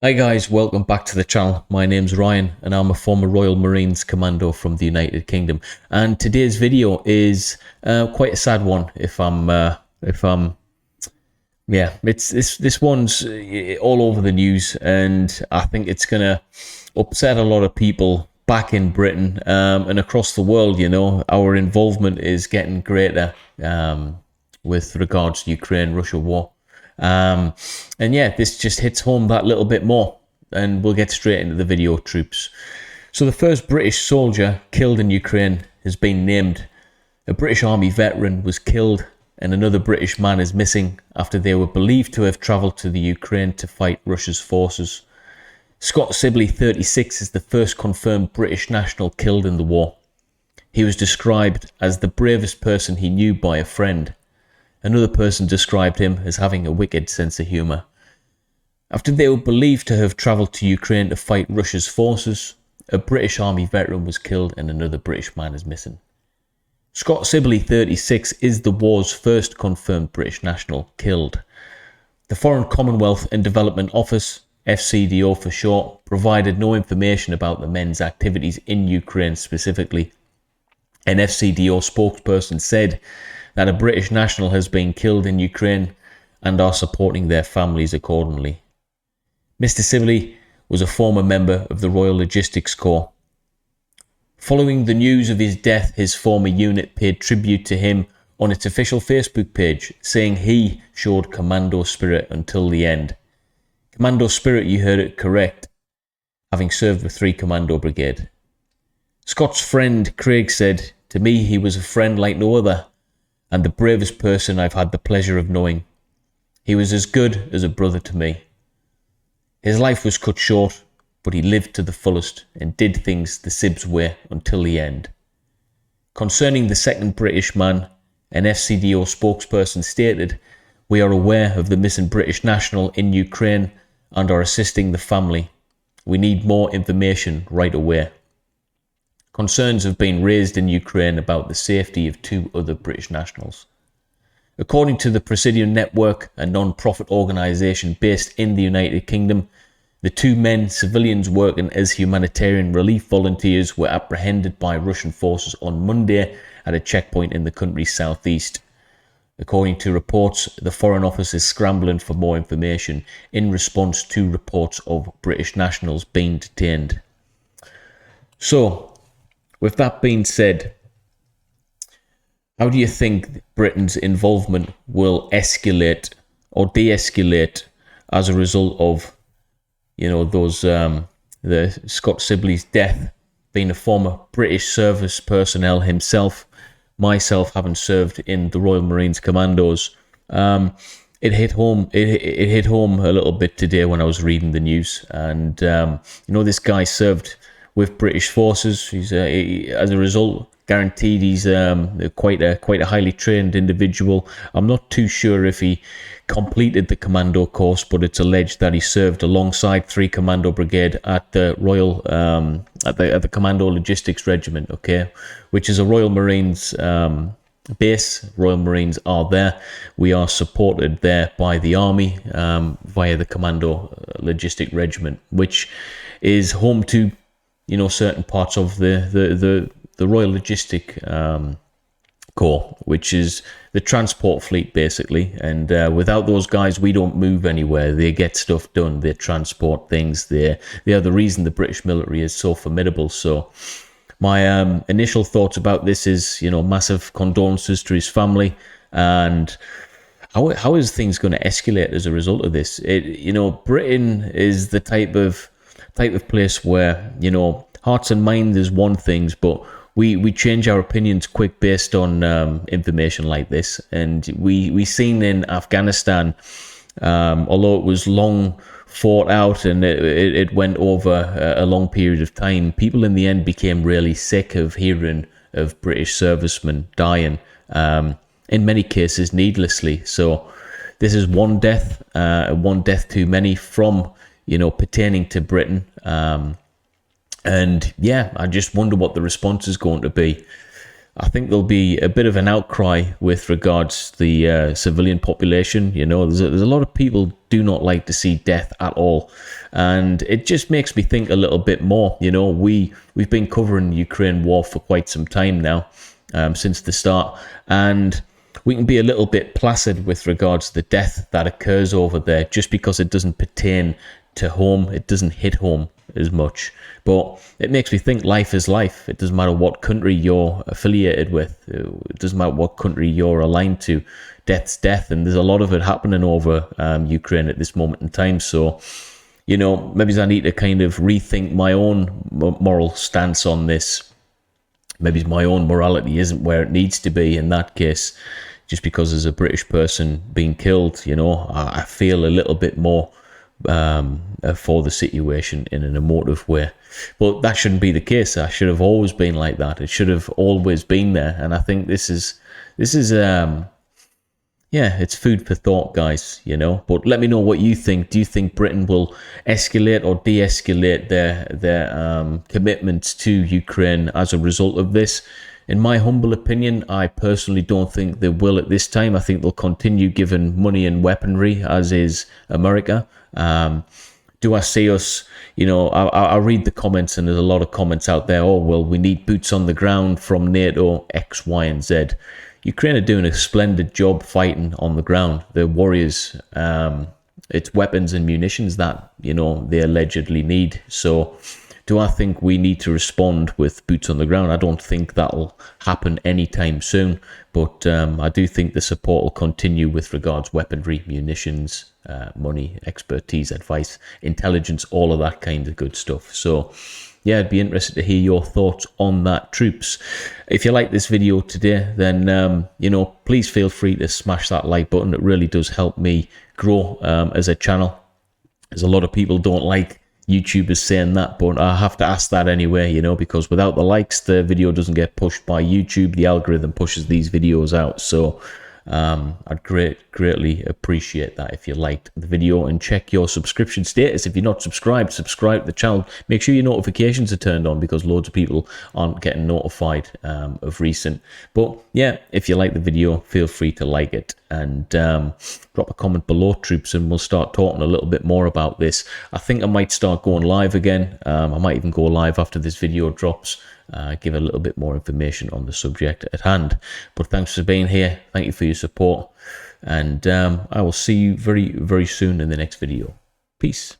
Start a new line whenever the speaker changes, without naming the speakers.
Hi guys, welcome back to the channel. My name's Ryan and I'm a former Royal Marines commando from the United Kingdom. And today's video is quite a sad one. It's this one's all over the news, and I think it's gonna upset a lot of people back in Britain and across the world. You know, our involvement is getting greater with regards to Ukraine-Russia war. And yeah, this just hits home that little bit more, and we'll get straight into the video, troops. So the first British soldier killed in Ukraine has been named. A British Army veteran was killed and another British man is missing after they were believed to have travelled to the Ukraine to fight Russia's forces. Scott Sibley, 36, is the first confirmed British national killed in the war. He was described as the bravest person he knew by a friend. Another person described him as having a wicked sense of humour. After they were believed to have travelled to Ukraine to fight Russia's forces, a British Army veteran was killed and another British man is missing. Scott Sibley, 36, is the war's first confirmed British national killed. The Foreign Commonwealth and Development Office, FCDO for short, provided no information about the men's activities in Ukraine specifically. An FCDO spokesperson said that a British national has been killed in Ukraine and are supporting their families accordingly. Mr. Sibley was a former member of the Royal Logistics Corps. Following the news of his death, his former unit paid tribute to him on its official Facebook page, saying he showed commando spirit until the end. Commando spirit, you heard it correct, having served with 3 Commando Brigade. Scott's friend Craig said, "To me, he was a friend like no other, and the bravest person I've had the pleasure of knowing. He was as good as a brother to me. His life was cut short, but he lived to the fullest and did things the Sibs way until the end." Concerning the second British man, an FCDO spokesperson stated, "We are aware of the missing British national in Ukraine and are assisting the family. We need more information right away." Concerns have been raised in Ukraine about the safety of 2 other British nationals. According to the Presidium Network, a non-profit organisation based in the United Kingdom, the 2 men, civilians working as humanitarian relief volunteers, were apprehended by Russian forces on Monday at a checkpoint in the country's southeast. According to reports, the Foreign Office is scrambling for more information in response to reports of British nationals being detained. So, with that being said, how do you think Britain's involvement will escalate or de-escalate as a result of, the Scott Sibley's death, being a former British service personnel himself, myself having served in the Royal Marines Commandos? It hit home. It hit home a little bit today when I was reading the news, and this guy served with British forces. As a result, guaranteed he's quite a highly trained individual. I'm not too sure if he completed the commando course, but it's alleged that he served alongside 3 Commando Brigade at the Royal at the Commando Logistics Regiment, which is a Royal Marines base. Royal Marines are there. We are supported there by the Army via the Commando Logistic Regiment, which is home to certain parts of the Royal Logistic Corps, which is the transport fleet basically. And without those guys, we don't move anywhere. They get stuff done. They transport things. They are the reason the British military is so formidable. So my initial thoughts about this is, massive condolences to his family. And how is things going to escalate as a result of this? Britain is the type of place where, hearts and minds is one thing, but we change our opinions quick based on information like this. And we seen in Afghanistan, although it was long fought out and it went over a long period of time, people in the end became really sick of hearing of British servicemen dying, in many cases needlessly. So this is one death too many from pertaining to Britain. And yeah, I just wonder what the response is going to be. I think there'll be a bit of an outcry with regards to the civilian population. You know, there's a lot of people do not like to see death at all, and it just makes me think a little bit more. You know, we've been covering the Ukraine war for quite some time now, since the start, and we can be a little bit placid with regards to the death that occurs over there, just because it doesn't pertain to home, it doesn't hit home as much. But it makes me think life is life. It doesn't matter what country you're affiliated with. It doesn't matter what country you're aligned to. Death's death, and there's a lot of it happening over Ukraine at this moment in time. So, you know, maybe I need to kind of rethink my own moral stance on this. Maybe my own morality isn't where it needs to be in that case, just because as a British person being killed, you know, I feel a little bit more for the situation in an emotive way. But that shouldn't be the case. I should have always been like that. It should have always been there. And I think this is yeah, it's food for thought, guys, you know. But let me know what you think. Do you think Britain will escalate or de-escalate their commitments to Ukraine as a result of this? In my humble opinion, I personally don't think they will at this time. I think they'll continue giving money and weaponry, as is America. Do I see us, you know, I read the comments, and there's a lot of comments out there, oh, well, we need boots on the ground from NATO, X, Y, and Z. Ukraine are doing a splendid job fighting on the ground. They're warriors. It's weapons and munitions that, you know, they allegedly need. So do I think we need to respond with boots on the ground? I don't think that'll happen anytime soon, but I do think the support will continue with regards weaponry, munitions, money, expertise, advice, intelligence, all of that kind of good stuff. So yeah, I'd be interested to hear your thoughts on that, troops. If you like this video today, then you know, please feel free to smash that like button. It really does help me grow as a channel. There's a lot of people don't like YouTubers saying that, but I have to ask that anyway, you know, because without the likes, the video doesn't get pushed by YouTube. The algorithm pushes these videos out. So I'd greatly appreciate that if you liked the video, and check your subscription status. If you're not subscribed, subscribe to the channel. Make sure your notifications are turned on, because loads of people aren't getting notified of recent. But yeah, if you like the video, feel free to like it, and drop a comment below, troops, and we'll start talking a little bit more about this. I think I might start going live again. I might even go live after this video drops. Give a little bit more information on the subject at hand. But thanks for being here. Thank you for your support. And I will see you very, very soon in the next video. Peace.